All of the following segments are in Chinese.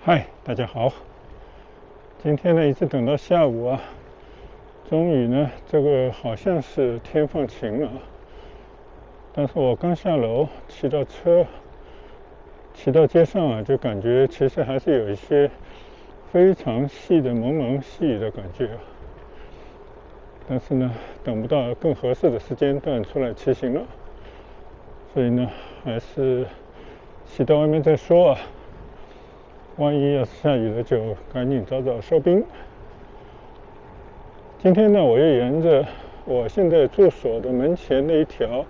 嗨，大家好。今天呢，一直等到下午啊，终于呢，这个好像是天放晴了。但是我刚下楼，骑到街上啊，就感觉其实还是有一些非常细的蒙蒙细雨的感觉。但是呢，等不到更合适的时间段出来骑行了，所以呢，还是骑到外面再说啊。万一要是下雨了，就赶紧早早收兵。今天呢，我又沿着我现在住所的门前的一条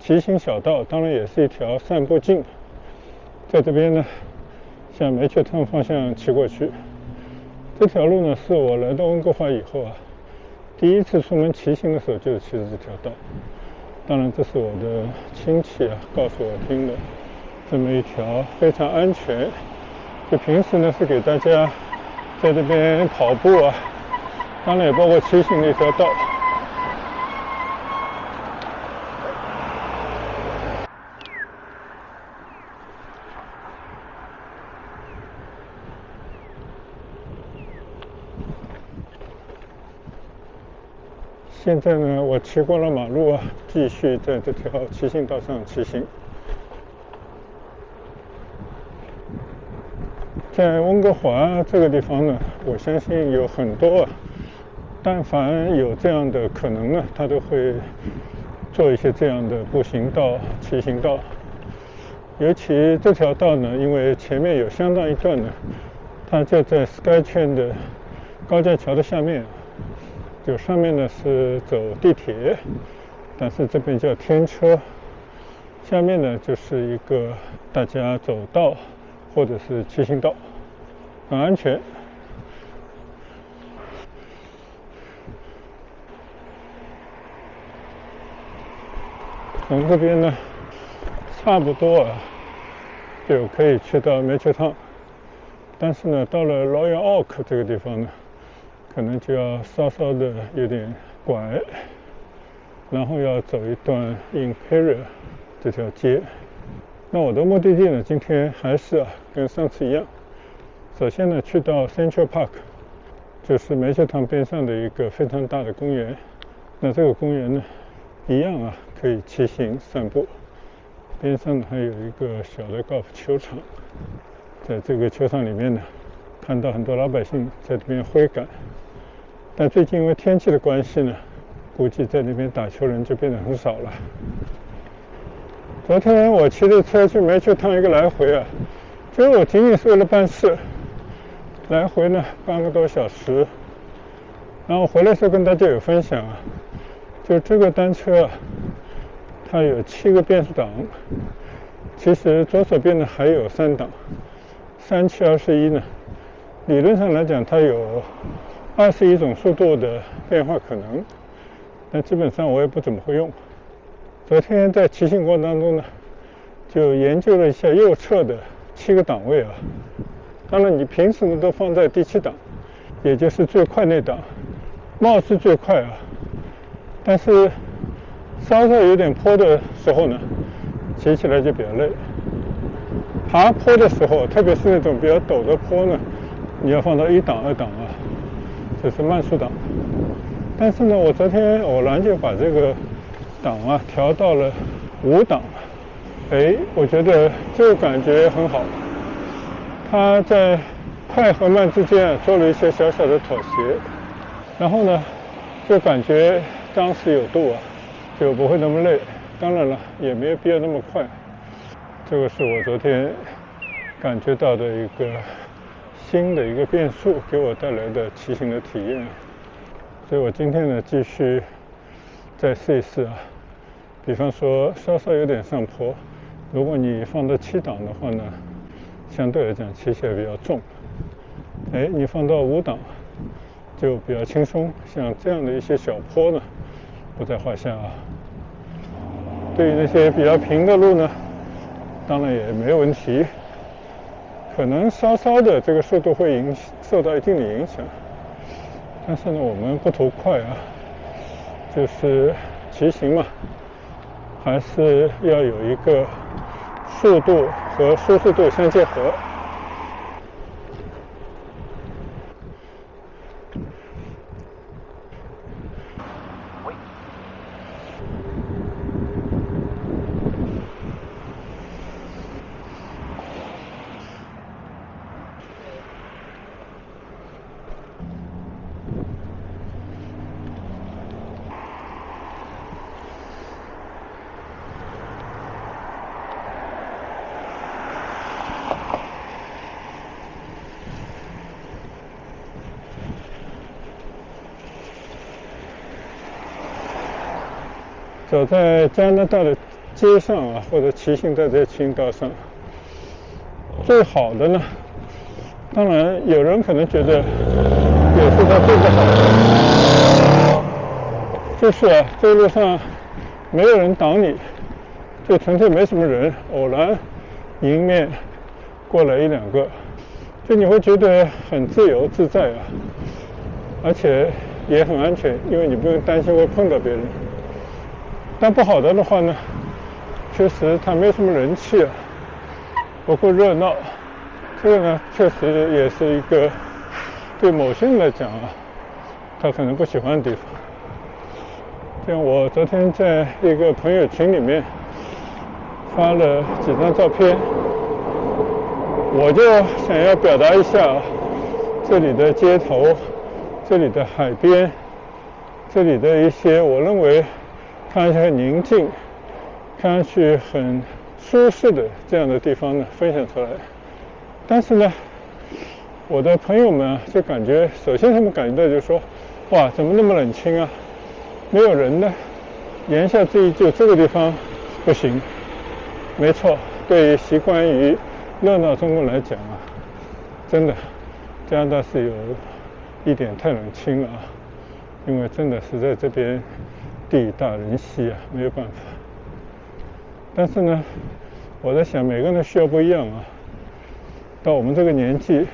骑行小道，当然也是一条散步径，在这边呢，向梅雀汤方向骑过去。这条路呢，是我来到温哥华以后啊，第一次出门骑行的时候就是骑着这条道。当然，这是我的亲戚啊告诉我听的，这么一条非常安全。就平时呢是给大家在这边跑步啊，当然也包括骑行的一条道。现在呢，我骑过了马路啊，继续在这条骑行道上骑行。在温哥华这个地方呢，我相信有很多但凡有这样的可能呢，他都会做一些这样的步行道、骑行道。尤其这条道呢，因为前面有相当一段呢，它就在 SkyTrain 的高架桥的下面，就上面呢是走地铁，但是这边叫天车，下面呢就是一个大家走道或者是骑行道，很安全。从这边呢，差不多就可以去到梅雀汤，但是呢，到了 Royal Oak 这个地方呢，可能就要稍稍的有点拐，然后要走一段 Imperial 这条街。那我的目的地呢，今天还是跟上次一样，首先呢去到 Central Park， 就是梅雀汤边上的一个非常大的公园。那这个公园呢，一样可以骑行散步，边上还有一个小的高尔夫球场。在这个球场里面呢，看到很多老百姓在这边挥杆，但最近因为天气的关系呢，估计在那边打球人就变得很少了。昨天我骑着车去梅雀汤一个来回就是我仅仅是为了办事，来回呢半个多小时。然后回来的时候跟大家有分享就这个单车它有7个变速档，其实左手边呢还有3档，3721呢，理论上来讲它有21种速度的变化可能，但基本上我也不怎么会用。昨天在骑行过程当中呢，就研究了一下右侧的7个档位当然你平时呢都放在第7档，也就是最快那档，貌似最快但是稍稍有点坡的时候呢，骑起来就比较累。爬坡的时候，特别是那种比较陡的坡呢，你要放到1档、2档就是慢速档。但是呢，我昨天偶然就把这个档调到了5档，我觉得这个感觉很好。它在快和慢之间做了一些小小的妥协，然后呢，就感觉张弛有度就不会那么累。当然了，也没有必要那么快。这个是我昨天感觉到的一个新的一个变数，给我带来的骑行的体验。所以我今天呢，继续再试一试比方说稍稍有点上坡，如果你放到7档的话呢，相对来讲骑起来比较重。你放到5档就比较轻松，像这样的一些小坡呢，不在话下对于那些比较平的路呢，当然也没有问题，可能稍稍的这个速度会受到一定的影响，但是呢，我们不图快就是骑行嘛，还是要有一个速度和舒适度相结合。走在加拿大的街上啊，或者骑行在这青道上，最好的呢，当然有人可能觉得也是他最不好的，就是啊，这路上没有人挡你，就纯粹没什么人，偶然迎面过来一两个，就你会觉得很自由自在啊，而且也很安全，因为你不用担心会碰到别人。但不好的话呢，确实它没什么人气啊，不够热闹。这个呢，确实也是一个对某些人来讲啊，他可能不喜欢的地方。像我昨天在一个朋友群里面发了几张照片，我就想要表达一下这里的街头，这里的海边，这里的一些我认为看上去很宁静，看上去很舒适的这样的地方呢，分享出来。但是呢，我的朋友们啊，就感觉，首先他们感觉到就是说，哇，怎么那么冷清啊，没有人呢？言下之意就这个地方不行。没错，对于习惯于热闹中国来讲啊，真的加拿大是有一点太冷清了啊，因为真的是在这边地大人稀啊，没有办法。但是呢，我在想每个人的需要不一样啊，到我们这个年纪，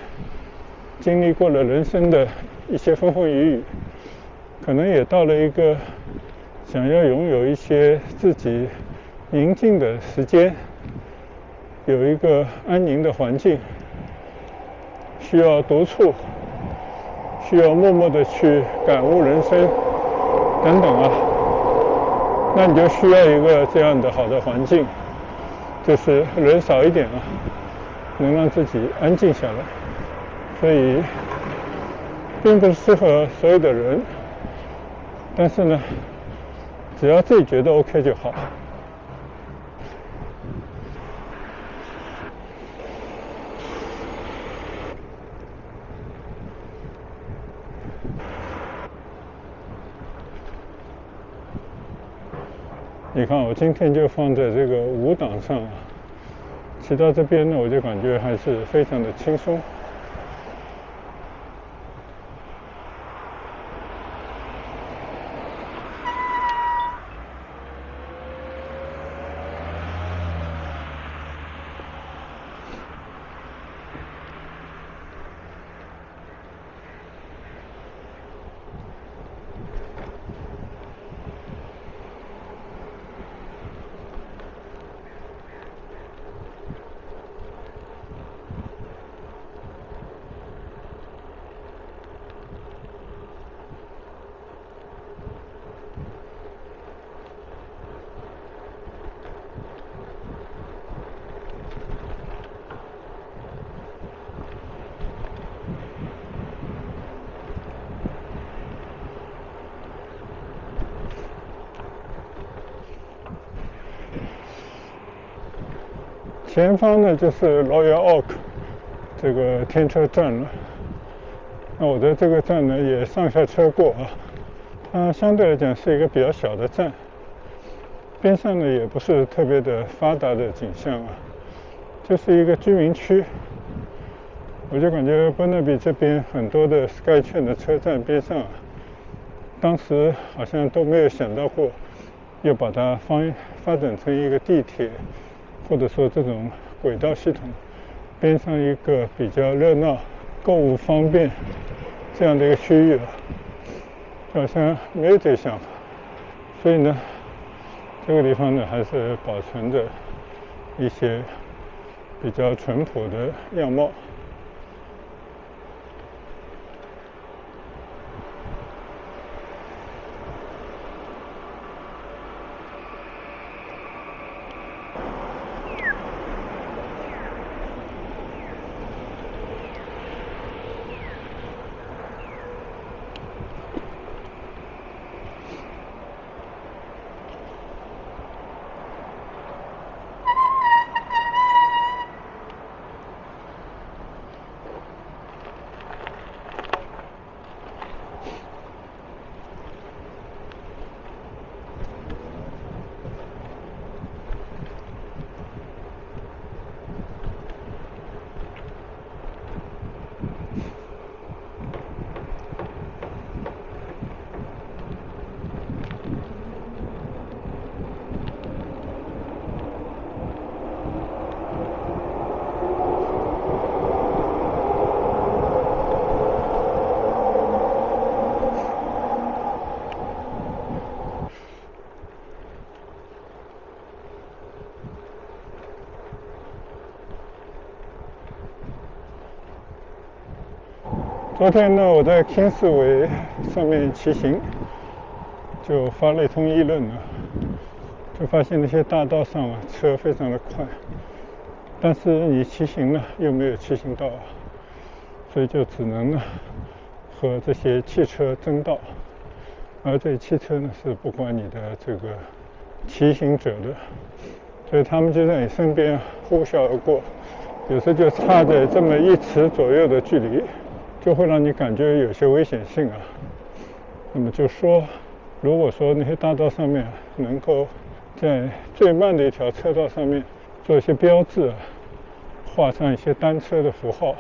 经历过了人生的一些风风雨雨，可能也到了一个想要拥有一些自己宁静的时间，有一个安宁的环境，需要独处，需要默默的去感悟人生等等啊，那你就需要一个这样的好的环境，就是人少一点啊，能让自己安静下来。所以并不是适合所有的人，但是呢，只要自己觉得 OK 就好。你看我今天就放在这个5档上啊，骑到这边呢，我就感觉还是非常的轻松。前方呢就是 Royal Oak 这个天车站了。那我在这个站呢也上下车过啊，它相对来讲是一个比较小的站，边上呢也不是特别的发达的景象啊，就是一个居民区。我就感觉伯纳比这边很多的 SkyTrain 的车站边上啊，当时好像都没有想到过要把它发展成一个地铁，或者说这种轨道系统边上一个比较热闹、购物方便这样的一个区域啊，好像没有这想法。所以呢，这个地方呢还是保存着一些比较淳朴的样貌。昨天呢，我在 Kingsway 上面骑行，就发了一通议论了，就发现那些大道上车非常的快，但是你骑行呢又没有骑行道，所以就只能呢和这些汽车争道，而这汽车呢是不管你的这个骑行者的，所以他们就在你身边呼啸而过，有时就差着这么1尺左右的距离，就会让你感觉有些危险性啊。那么就说，如果说那些大道上面能够在最慢的一条车道上面做一些标志，画上一些单车的符号，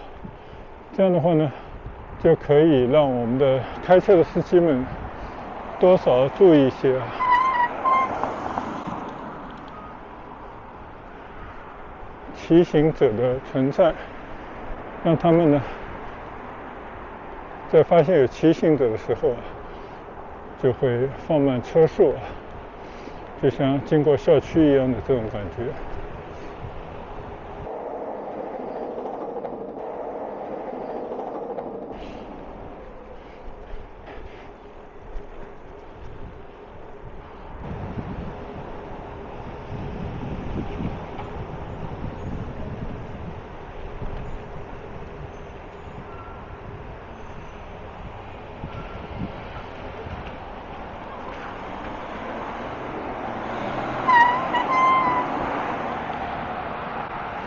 这样的话呢，就可以让我们的开车的司机们多少注意一些骑行者的存在，让他们呢在发现有骑行者的时候就会放慢车速，就像经过校区一样的这种感觉。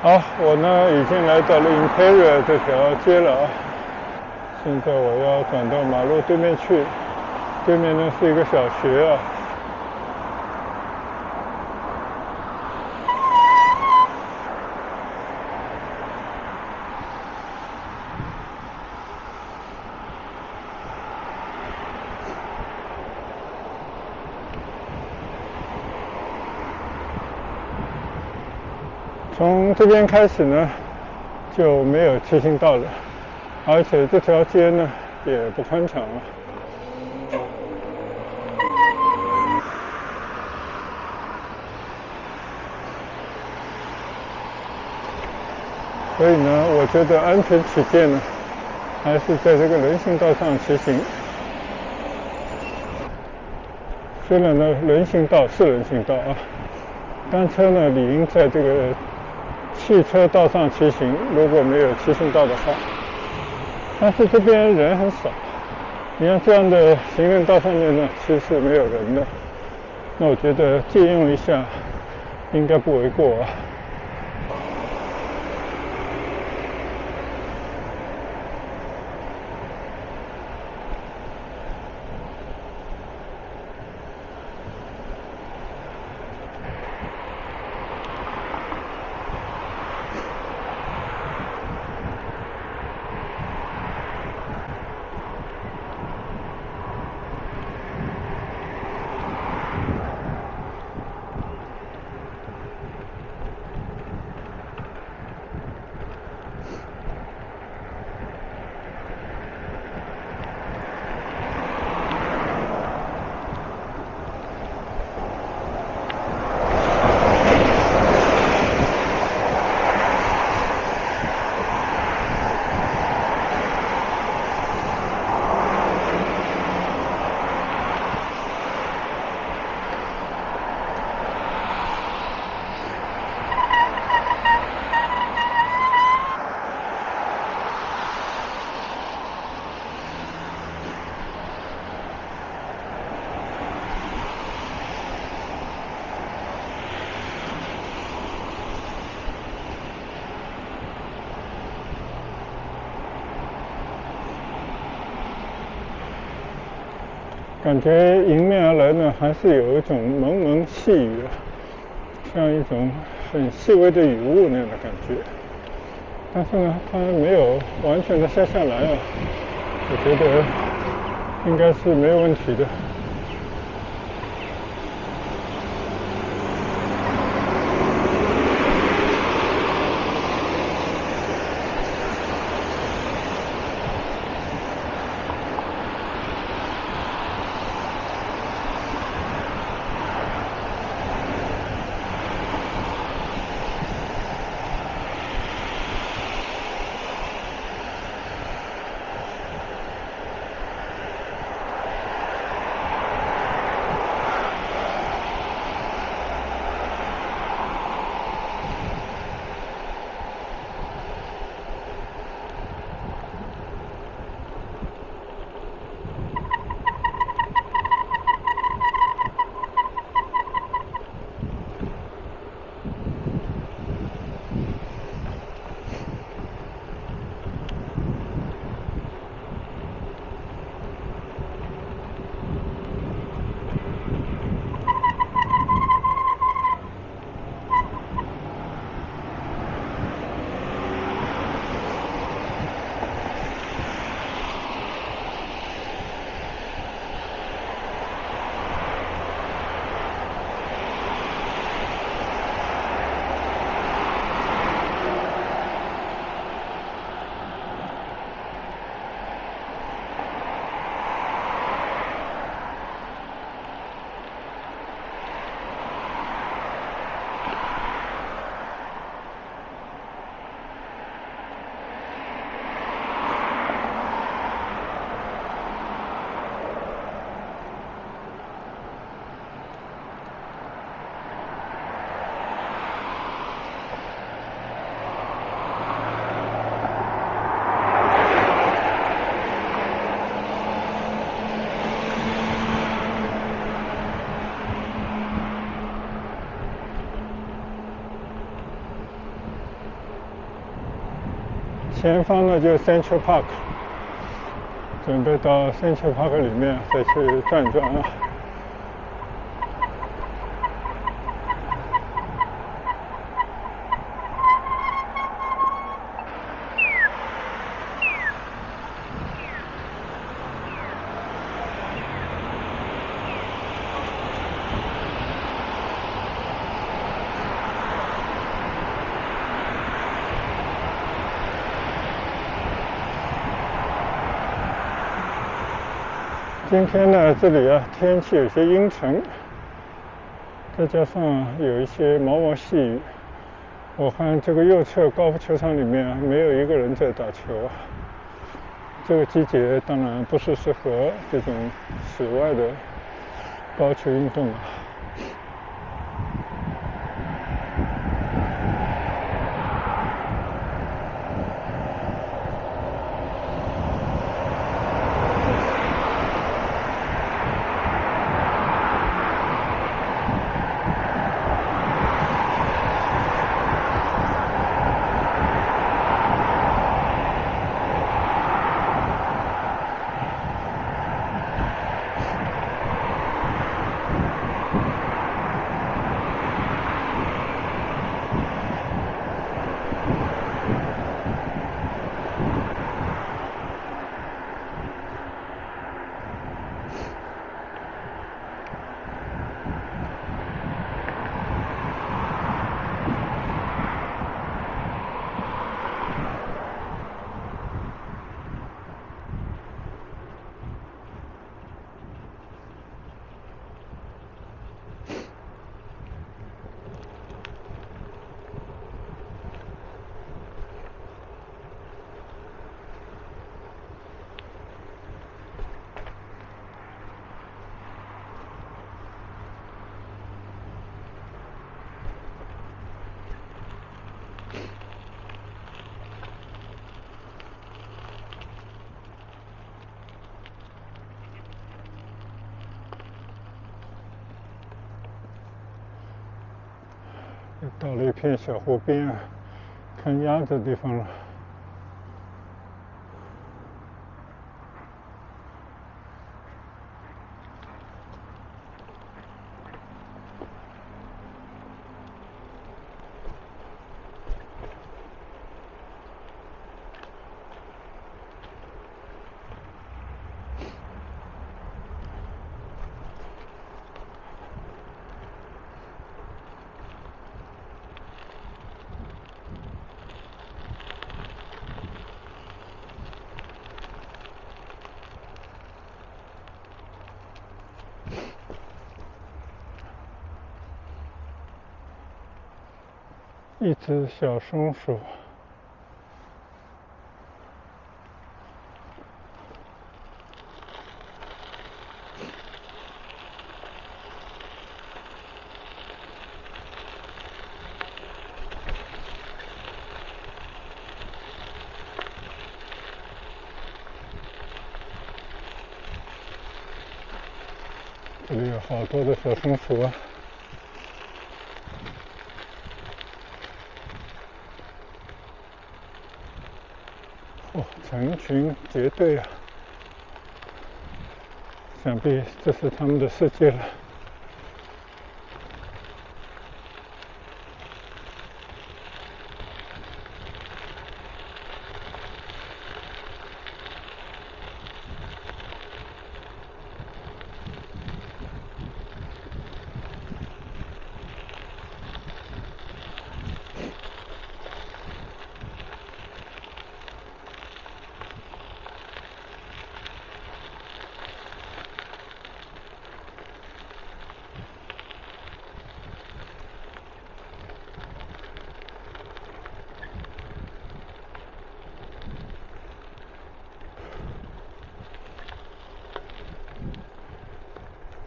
好，我呢已经来到了 Imperial 这条街了啊。现在我要转到马路对面去，对面呢是一个小学啊。从这边开始呢就没有骑行道了，而且这条街呢也不宽敞了。所以呢，我觉得安全起见呢，还是在这个人行道上骑行。虽然呢，人行道是人行道啊，单车呢理应在这个汽车道上骑行，如果没有骑行道的话。但是这边人很少，你看这样的行人道上面呢，其实是没有人的。那我觉得借用一下，应该不为过啊。感觉迎面而来呢，还是有一种蒙蒙细雨，像一种很细微的雨雾那样的感觉。但是呢，它没有完全的下下来啊，我觉得应该是没有问题的。前方呢就是 Central Park， 准备到 Central Park 里面再去转转啊。今天呢，这里啊天气有些阴沉，再加上有一些毛毛细雨，我看这个右侧高尔夫球场里面没有一个人在打球。这个季节当然不是适合这种室外的高尔夫球运动啊。到了一片小湖边，看鸭子的地方了。一只小松鼠，这里有好多的小松鼠啊。成群结队啊，想必这是他们的世界了。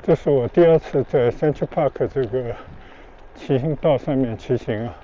这是我第二次在 Central Park 这个骑行道上面骑行啊。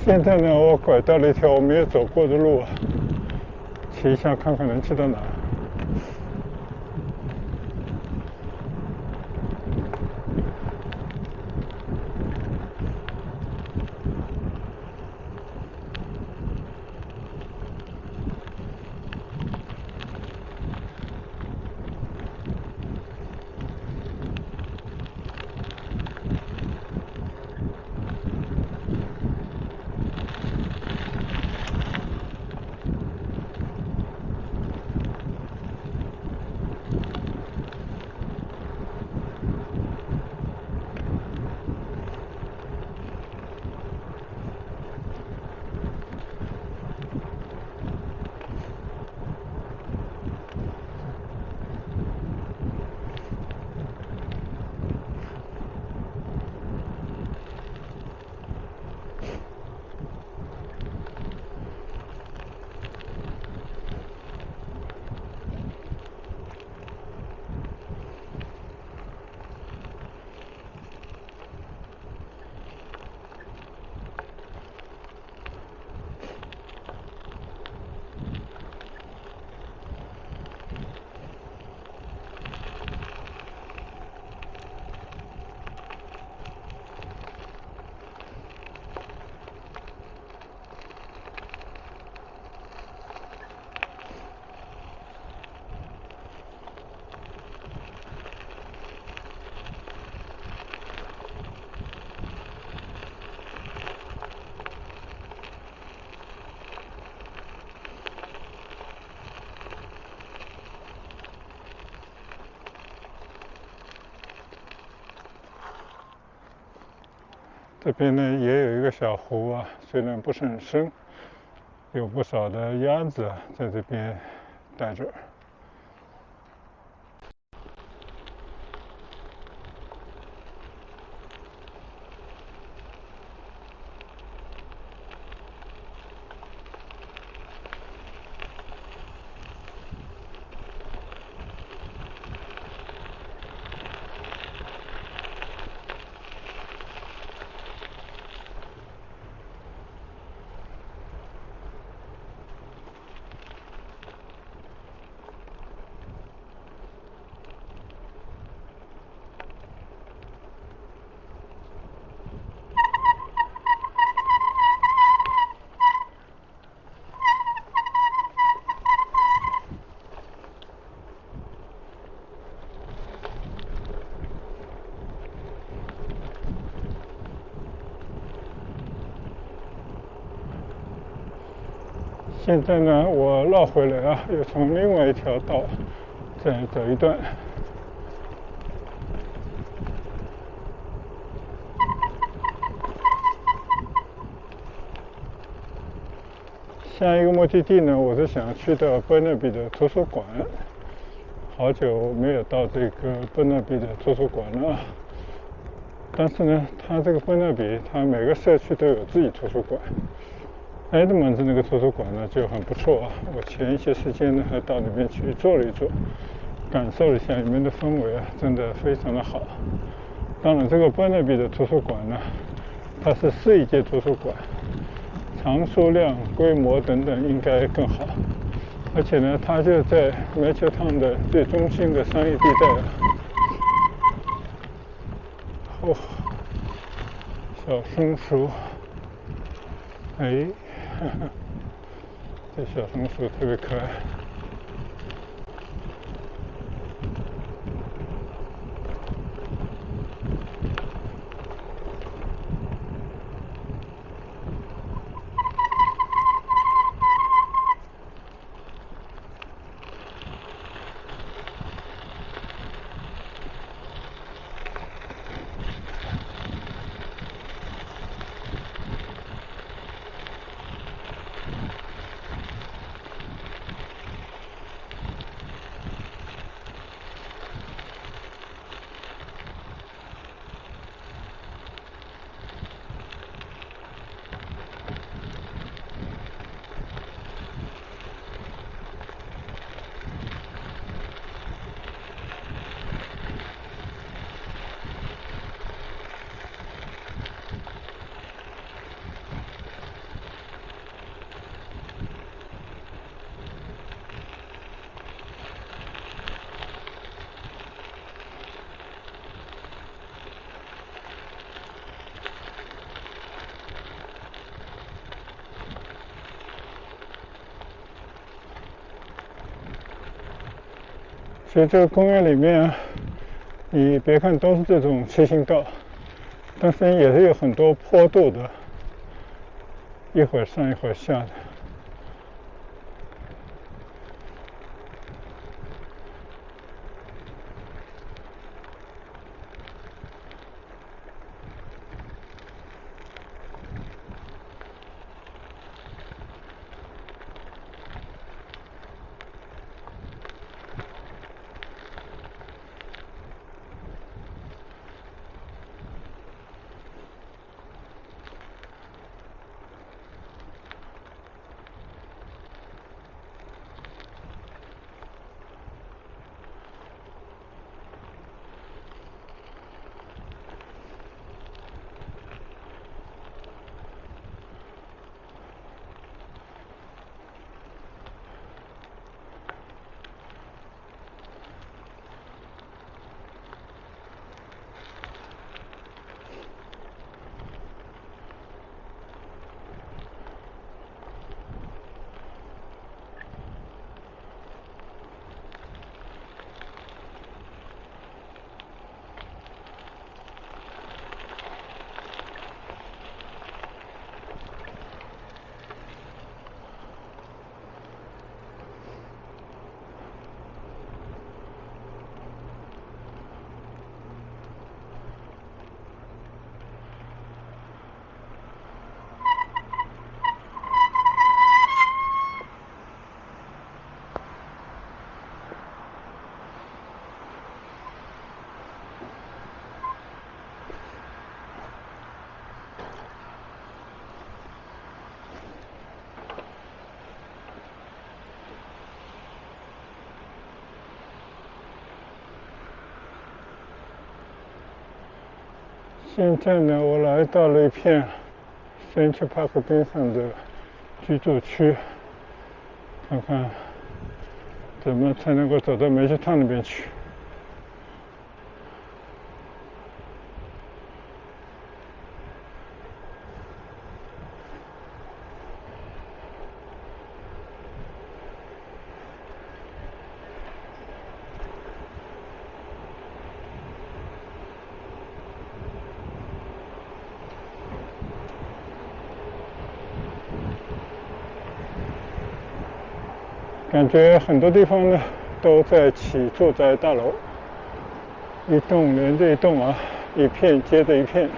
现在呢，我拐到了一条我没有走过的路，骑一下看看能骑到哪。这边呢也有一个小湖啊，虽然不是很深，有不少的鸭子在这边待着。现在呢，我绕回来啊，又从另外一条道再走一段。下一个目的地呢，我是想去到伯纳比的图书馆。好久没有到这个伯纳比的图书馆了，但是呢，它这个伯纳比，它每个社区都有自己图书馆。埃德蒙兹那个图书馆呢就很不错啊，我前一些时间呢还到里面去坐了一坐，感受了一下里面的氛围啊，真的非常的好。当然，这个伯纳比的图书馆呢，它是市一级图书馆，藏书量、规模等等应该更好。而且呢，它就在梅丘汤的最中心的商业地带。哦，小松鼠，哎，哈哈，这小松鼠特别可爱。所以这个公园里面，你别看都是这种骑行道，但是也是有很多坡度的，一会儿上一会儿下的。现在呢，我来到了一片Central Park边上的居住区，看看怎么才能够走到煤气厂那边去。感觉很多地方呢都在起住宅大楼，一栋连着一栋啊，一片接着一片。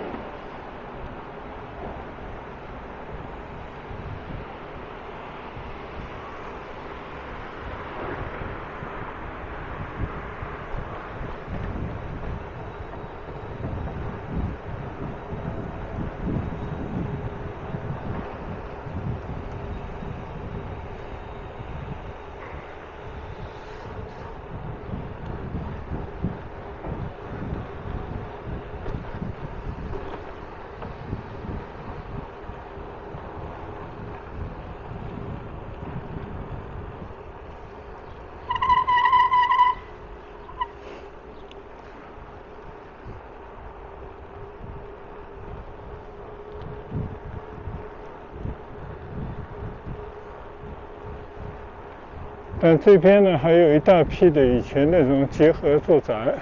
但这边呢，还有一大批的以前那种结合住宅，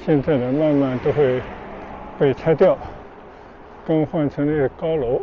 现在呢慢慢都会被拆掉，更换成那个高楼。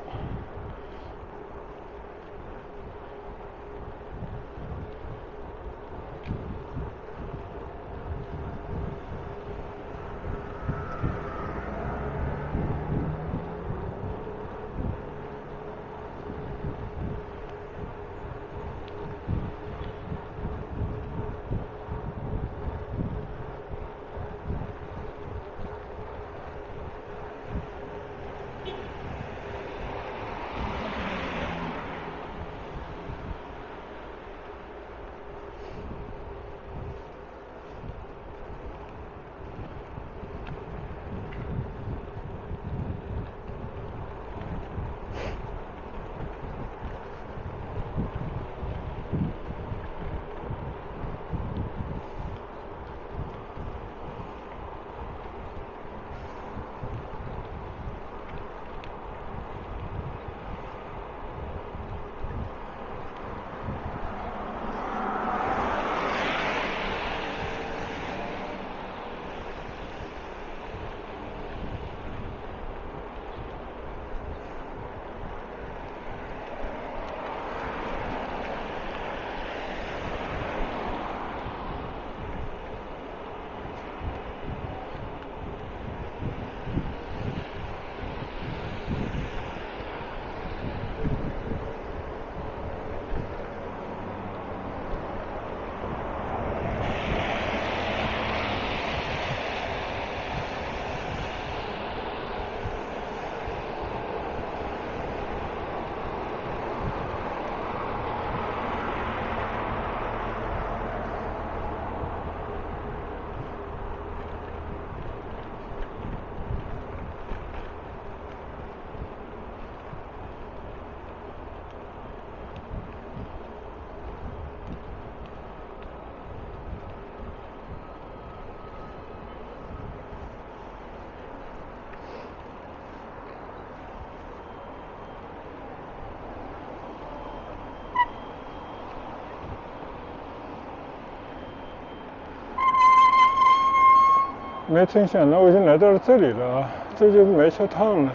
没曾想到我已经来到了这里了啊，这就是梅丘烫了。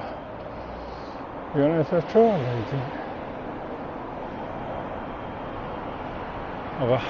原来在这了已经。好吧。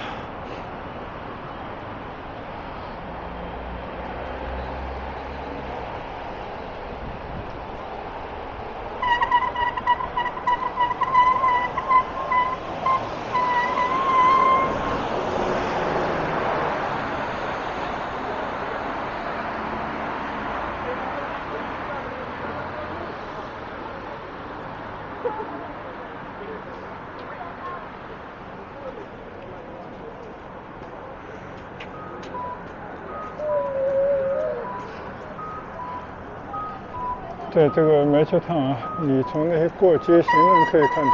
在这个梅丘烫啊，你从那些过街行人可以看到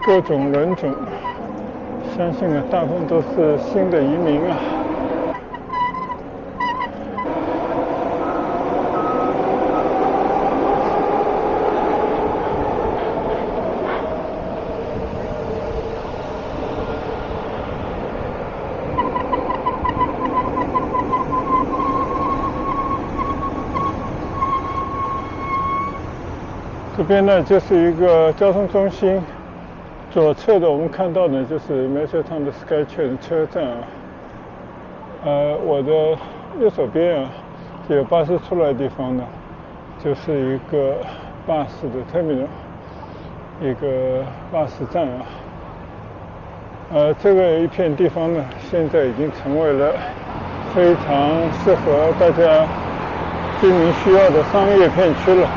各种人种，相信啊，大部分都是新的移民啊。这边呢就是一个交通中心，左侧的我们看到的就是梅丘烫的 SkyTrain 车站啊。我的右手边啊，有巴士出来的地方呢，就是一个巴士的 terminal， 一个巴士站啊。这个一片地方呢，现在已经成为了非常适合大家居民需要的商业片区了。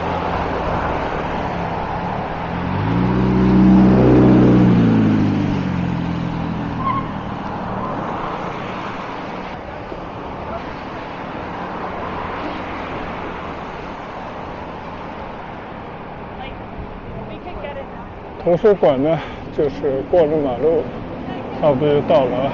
图书馆呢，就是过了马路，差不多就到了。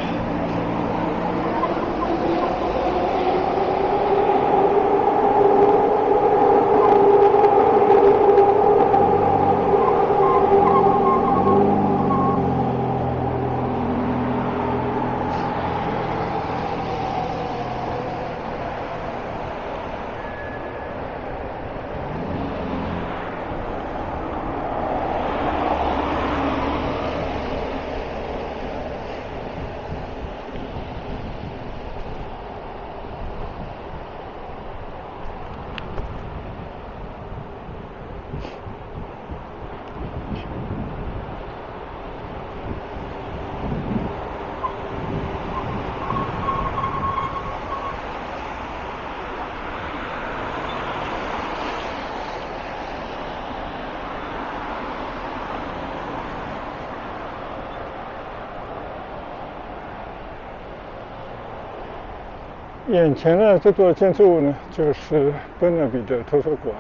眼前的这座建筑物呢，就是奔纳比的图书馆。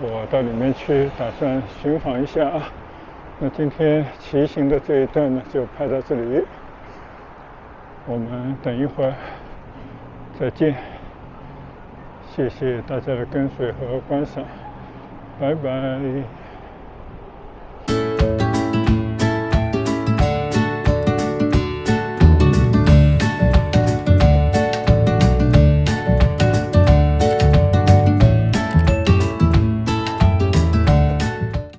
我到里面去，打算寻访一下啊。那今天骑行的这一段呢，就拍到这里。我们等一会儿再见。谢谢大家的跟随和观赏，拜拜。